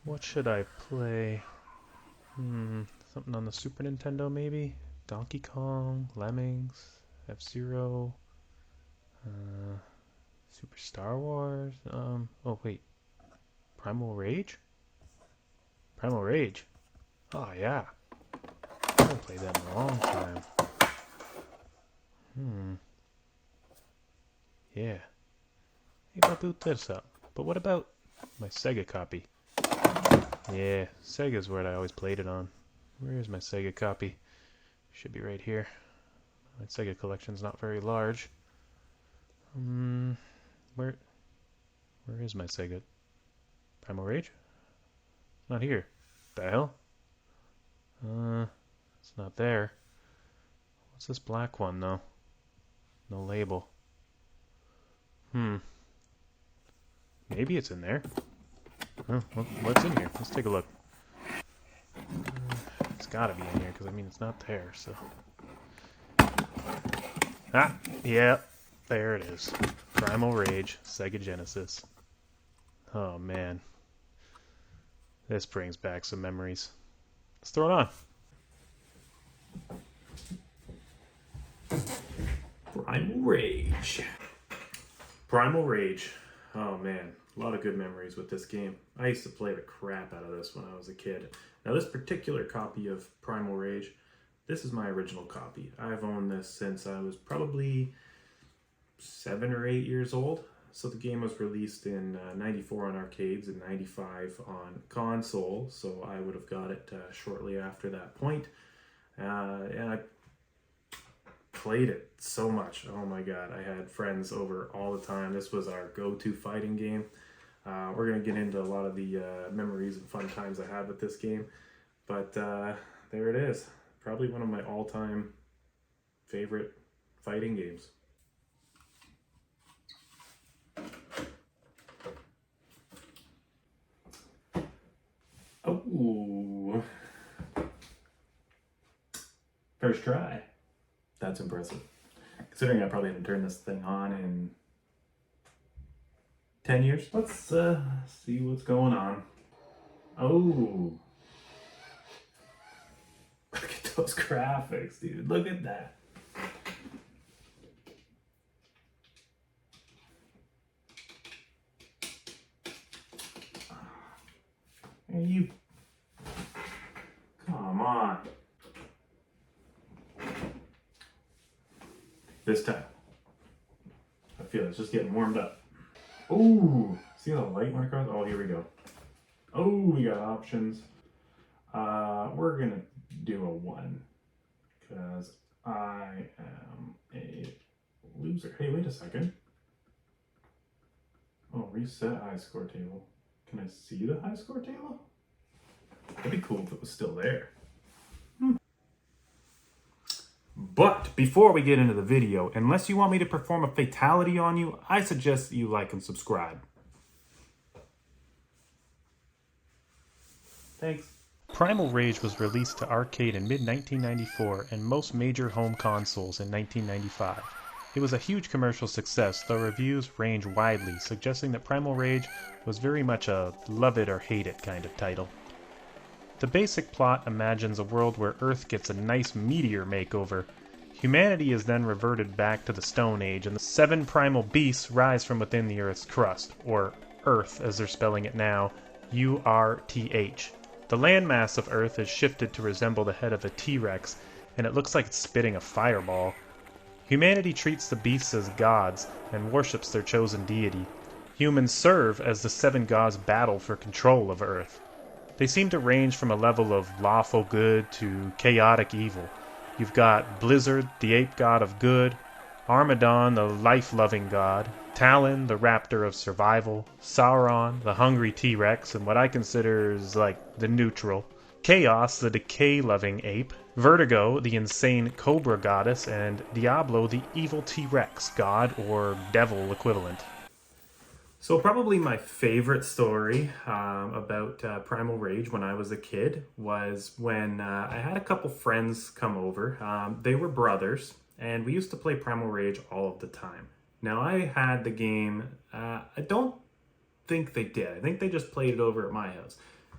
What should I play? Something on the Super Nintendo maybe? Donkey Kong, Lemmings, F-Zero, Super Star Wars. Oh wait, Primal Rage? Primal Rage. Oh yeah, I haven't played that in a long time. Yeah. Maybe I'll boot this up. But what about my Sega copy? Yeah, Sega's what I always played it on. Where is my Sega copy? Should be right here. My Sega collection's not very large. Where is my Sega? Primal Rage? Not here. The hell? It's not there. What's this black one though? No label. Maybe it's in there. Huh, what's in here? Let's take a look. It's gotta be in here, because I mean it's not there, so... Ah! Yeah, there it is. Primal Rage, Sega Genesis. Oh man. This brings back some memories. Let's throw it on. Primal Rage. Primal Rage. Oh man, a lot of good memories with this game. I used to play the crap out of this when I was a kid. Now this particular copy of Primal Rage, this is my original copy. I've owned this since I was probably 7 or 8 years old. So the game was released in 94 on arcades and 95 on console. So I would have got it shortly after that point. And I played it so much. Oh my god, I had friends over all the time. This was our go-to fighting game. We're going to get into a lot of the memories and fun times I had with this game. But there it is. Probably one of my all-time favorite fighting games. Oh, first try. That's impressive. Considering I probably haven't turned this thing on in 10 years. Let's see what's going on. Oh, look at those graphics, dude. Look at that. Hey, you. Come on. This time. I feel it's just getting warmed up. Oh, see the light went across? Oh, here we go. Oh, we got options. We're gonna do a 1 because I am a loser. Hey, wait a second. Oh, reset high score table. Can I see the high score table? That'd be cool if it was still there. But before we get into the video, unless you want me to perform a fatality on you, I suggest you like and subscribe. Thanks. Primal Rage was released to arcade in mid-1994 and most major home consoles in 1995. It was a huge commercial success, though reviews range widely, suggesting that Primal Rage was very much a love it or hate it kind of title. The basic plot imagines a world where Earth gets a nice meteor makeover. Humanity is then reverted back to the Stone Age, and the 7 primal beasts rise from within the Earth's crust, or Earth as they're spelling it now, U-R-T-H. The landmass of Earth is shifted to resemble the head of a T-Rex, and it looks like it's spitting a fireball. Humanity treats the beasts as gods, and worships their chosen deity. Humans serve as the 7 gods battle for control of Earth. They seem to range from a level of lawful good to chaotic evil. You've got Blizzard, the ape god of good, Armadon, the life-loving god, Talon, the raptor of survival, Sauron, the hungry T-Rex, and what I consider is like the neutral, Chaos, the decay-loving ape, Vertigo, the insane cobra goddess, and Diablo, the evil T-Rex god or devil equivalent. So probably my favorite story about Primal Rage when I was a kid was when I had a couple friends come over. They were brothers, and we used to play Primal Rage all of the time. Now I had the game, I don't think they did. I think they just played it over at my house.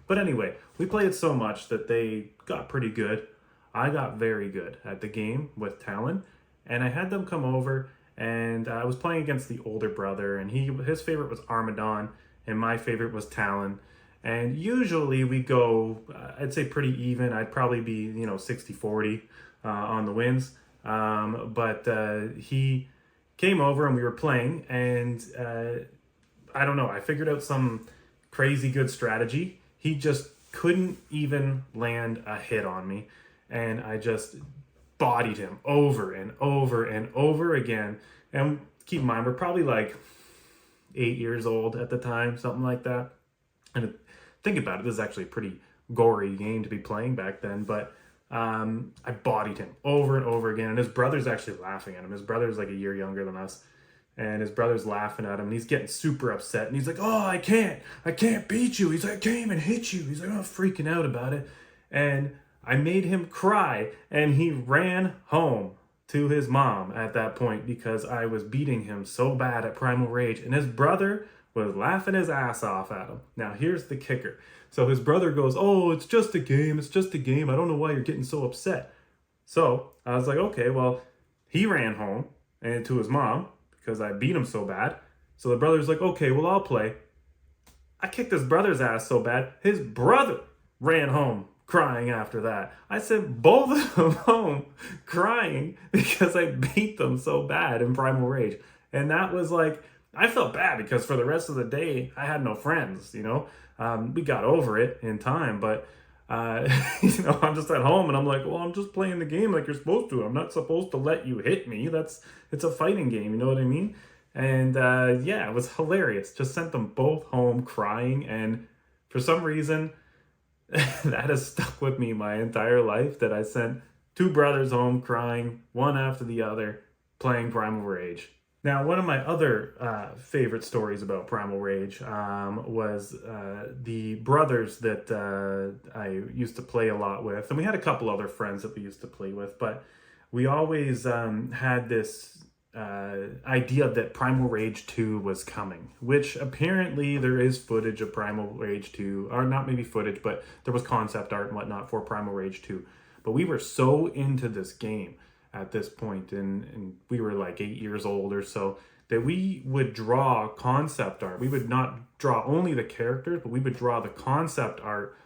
But anyway, we played it so much that they got pretty good. I got very good at the game with Talon, and I had them come over, and I was playing against the older brother, and his favorite was Armadon, and my favorite was Talon. And usually we go, I'd say pretty even. I'd probably be, 60-40 on the wins. But he came over and we were playing, and I don't know, I figured out some crazy good strategy. He just couldn't even land a hit on me, and I just bodied him over and over and over again. And keep in mind, we're probably like 8 years old at the time, something like that. And think about it, this is actually a pretty gory game to be playing back then, but I bodied him over and over again, and his brother's actually laughing at him. His brother's like a year younger than us, and his brother's laughing at him, and he's getting super upset, and he's like, oh, I can't beat you. He's like, I can't even hit you. He's like, oh, freaking out about it. And I made him cry, and he ran home to his mom at that point because I was beating him so bad at Primal Rage, and his brother was laughing his ass off at him. Now, here's the kicker. So his brother goes, oh, it's just a game. It's just a game. I don't know why you're getting so upset. So I was like, okay, well, he ran home and to his mom because I beat him so bad. So the brother's like, okay, well, I'll play. I kicked his brother's ass so bad, his brother ran home crying after that. I sent both of them home crying because I beat them so bad in Primal Rage. And that was like, I felt bad because for the rest of the day, I had no friends, we got over it in time, but, I'm just at home and I'm like, well, I'm just playing the game like you're supposed to. I'm not supposed to let you hit me. It's a fighting game, you know what I mean? And, it was hilarious. Just sent them both home crying, and for some reason, that has stuck with me my entire life, that I sent two brothers home crying, one after the other, playing Primal Rage. Now, one of my other favorite stories about Primal Rage was the brothers that I used to play a lot with. And we had a couple other friends that we used to play with, but we always had this idea that Primal Rage 2 was coming, which apparently there is footage of Primal Rage 2, or not maybe footage, but there was concept art and whatnot for Primal Rage 2. But we were so into this game at this point, and we were like 8 years old or so, that we would draw concept art. We would not draw only the characters, but we would draw the concept art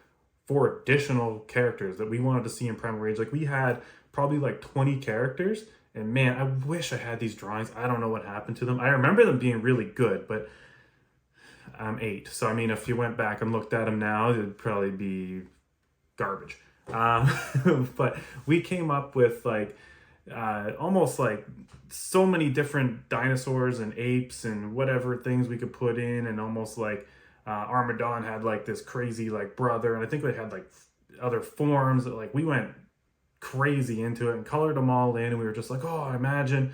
for additional characters that we wanted to see in Primal Rage. Like, we had probably like 20 characters, and man, I wish I had these drawings. I don't know what happened to them. I remember them being really good, but I'm 8. So, I mean, if you went back and looked at them now, it'd probably be garbage. But we came up with like almost like so many different dinosaurs and apes and whatever things we could put in, and almost like Armadon had like this crazy like brother, and I think they had like other forms that, like, we went crazy into it and colored them all in, and we were just like, oh, imagine.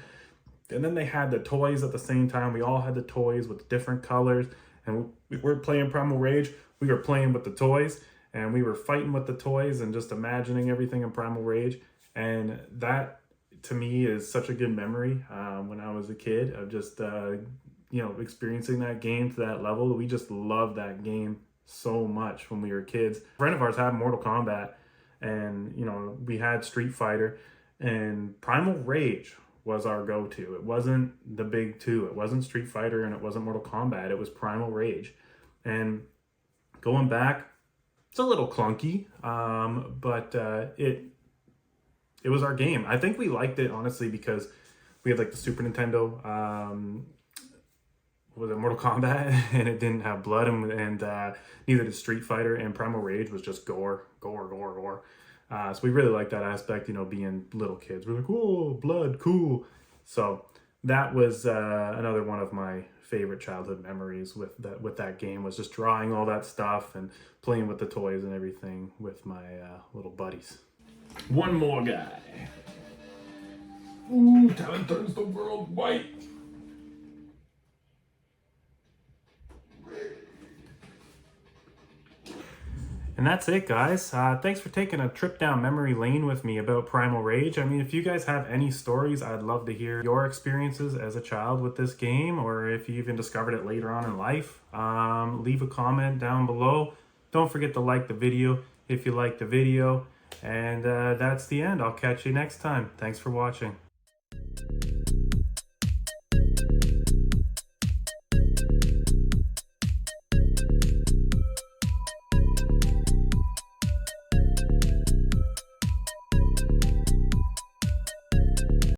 And then they had the toys at the same time. We all had the toys with different colors, and we were playing Primal Rage. We were playing with the toys, and we were fighting with the toys and just imagining everything in Primal Rage. And that, to me, is such a good memory when I was a kid of just, experiencing that game to that level. We just loved that game so much when we were kids. A friend of ours had Mortal Kombat, and, we had Street Fighter, and Primal Rage was our go-to. It wasn't the big two. It wasn't Street Fighter, and it wasn't Mortal Kombat. It was Primal Rage. And going back, it's a little clunky, but it was our game. I think we liked it, honestly, because we had like the Super Nintendo, was it Mortal Kombat, and it didn't have blood, and neither did Street Fighter, and Primal Rage was just gore. So we really liked that aspect, being little kids. We're like, oh, blood, cool. So that was another one of my favorite childhood memories with that game, was just drawing all that stuff and playing with the toys and everything with my little buddies. One more guy. Ooh, talent turns the world white. And that's it, guys. Thanks for taking a trip down memory lane with me about Primal Rage. I mean, if you guys have any stories, I'd love to hear your experiences as a child with this game, or if you even discovered it later on in life. Leave a comment down below. Don't forget to like the video if you like the video. And that's the end. I'll catch you next time. Thanks for watching.